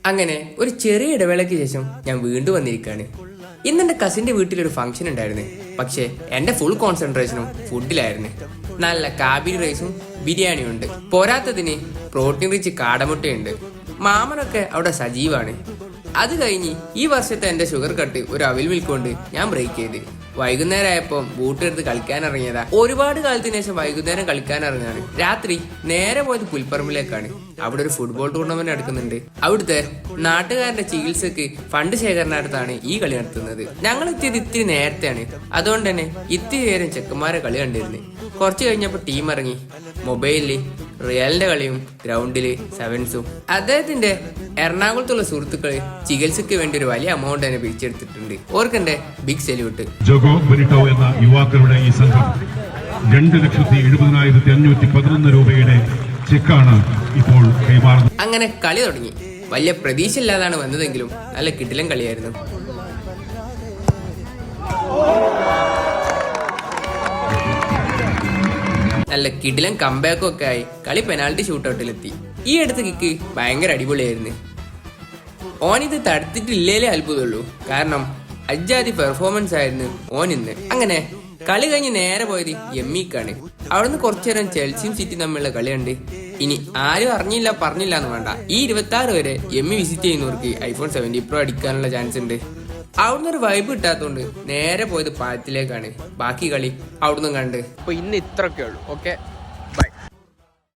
അങ്ങനെ ഒരു ചെറിയ ഇടവേളയ്ക്ക് ശേഷം ഞാൻ വീണ്ടും വന്നിരിക്കുകയാണ്. ഇന്ന് എൻ്റെ കസിൻ്റെ വീട്ടിലൊരു ഫംഗ്ഷൻ ഉണ്ടായിരുന്നു. പക്ഷേ എൻ്റെ ഫുൾ കോൺസെൻട്രേഷനും ഫുഡിലായിരുന്നു. നല്ല കാബേജ് റൈസും ബിരിയാണിയും ഉണ്ട്. പോരാത്തതിന് പ്രോട്ടീൻ റിച്ച് കാടമുട്ടയുണ്ട്. മാമനൊക്കെ അവിടെ സജീവാണ്. അത് കഴിഞ്ഞ് ഈ വർഷത്തെ എൻ്റെ ഷുഗർ കട്ട് ഒരു അവിൽ വിൽക്കൊണ്ട് ഞാൻ ബ്രേക്ക് ചെയ്ത് വൈകുന്നേരം ആയപ്പോൾ ബൂട്ടെടുത്ത് കളിക്കാൻ ഇറങ്ങിയതാ. ഒരുപാട് കാലത്തിന് ശേഷം വൈകുന്നേരം കളിക്കാൻ ഇറങ്ങാണ്. രാത്രി നേരെ പോയത് പുൽപ്പറമ്പിലേക്കാണ്. അവിടെ ഒരു ഫുട്ബോൾ ടൂർണമെന്റ് നടക്കുന്നുണ്ട്. അവിടുത്തെ നാട്ടുകാരുടെ ചികിത്സക്ക് ഫണ്ട് ശേഖരണത്തിനാണ് ഈ കളി നടത്തുന്നത്. ഞങ്ങൾ എത്തിയത് ഇത്തിരി നേരത്തെയാണ്. അതുകൊണ്ട് തന്നെ ഇത്തിരി നേരം ചെക്കന്മാരെ കളി കണ്ടിരുന്നു. കുറച്ച് കഴിഞ്ഞപ്പോൾ ടീം ഇറങ്ങി. മൊബൈലില് റിയലിന്റെ കളിയും ഗ്രൗണ്ടില് സെവൻസും. അദ്ദേഹത്തിന്റെ എറണാകുളത്തുള്ള സുഹൃത്തുക്കള് ചികിത്സക്ക് വേണ്ടി ഒരു വലിയ എമൗണ്ട് തന്നെ പിരിച്ചെടുത്തിട്ടുണ്ട്. ഓർക്കെന്റെ ബിഗ് സല്യൂട്ട്. ജോഗോ ബെനിറ്റോ എന്ന യുവാക്കളുടെ ഈ സംഘം 2,70,511 രൂപയുടെ ചെക്കാണ് ഇപ്പോൾ കൈമാറുന്നത്. അങ്ങനെ കളി തുടങ്ങി. വലിയ പ്രതീക്ഷ ഇല്ലാതാണ് വന്നതെങ്കിലും നല്ല കിടിലൻ കളിയായിരുന്നു. നല്ല കിടിലൻ കംബാക്കും ഒക്കെ ആയി കളി പെനാൽറ്റി ഷൂട്ടൗട്ടിലെത്തി. ഈ അടുത്ത കിക്ക് ഭയങ്കര അടിപൊളിയായിരുന്നു. ഓനിത് തടുത്തിട്ടില്ലേലേ അത്ഭുതമുള്ളൂ. കാരണം അജാതി പെർഫോമൻസ് ആയിരുന്നു ഓൻ ഇന്ന്. അങ്ങനെ കളി കഴിഞ്ഞ് നേരെ പോയത് എമ്മിക്കാണ്. അവിടുന്ന് കുറച്ചു നേരം ചെൽസിയും സിറ്റി തമ്മിലുള്ള കളിയുണ്ട്. ഇനി ആരും അറിഞ്ഞില്ല പറഞ്ഞില്ല എന്ന് വേണ്ട, ഈ 26 വരെ എമ്മി വിസിറ്റ് ചെയ്യുന്നവർക്ക് iPhone 17 Pro അടിക്കാനുള്ള ചാൻസ് ഉണ്ട്. അവിടുന്ന് ഒരു വൈബ് കിട്ടാത്തതുകൊണ്ട് നേരെ പോയത് പാലത്തിലേക്കാണ്. ബാക്കി കളി അവിടുന്ന് കണ്ട്. അപ്പൊ ഇന്ന് ഇത്രയൊക്കെ ഉള്ളൂ. ഓക്കെ.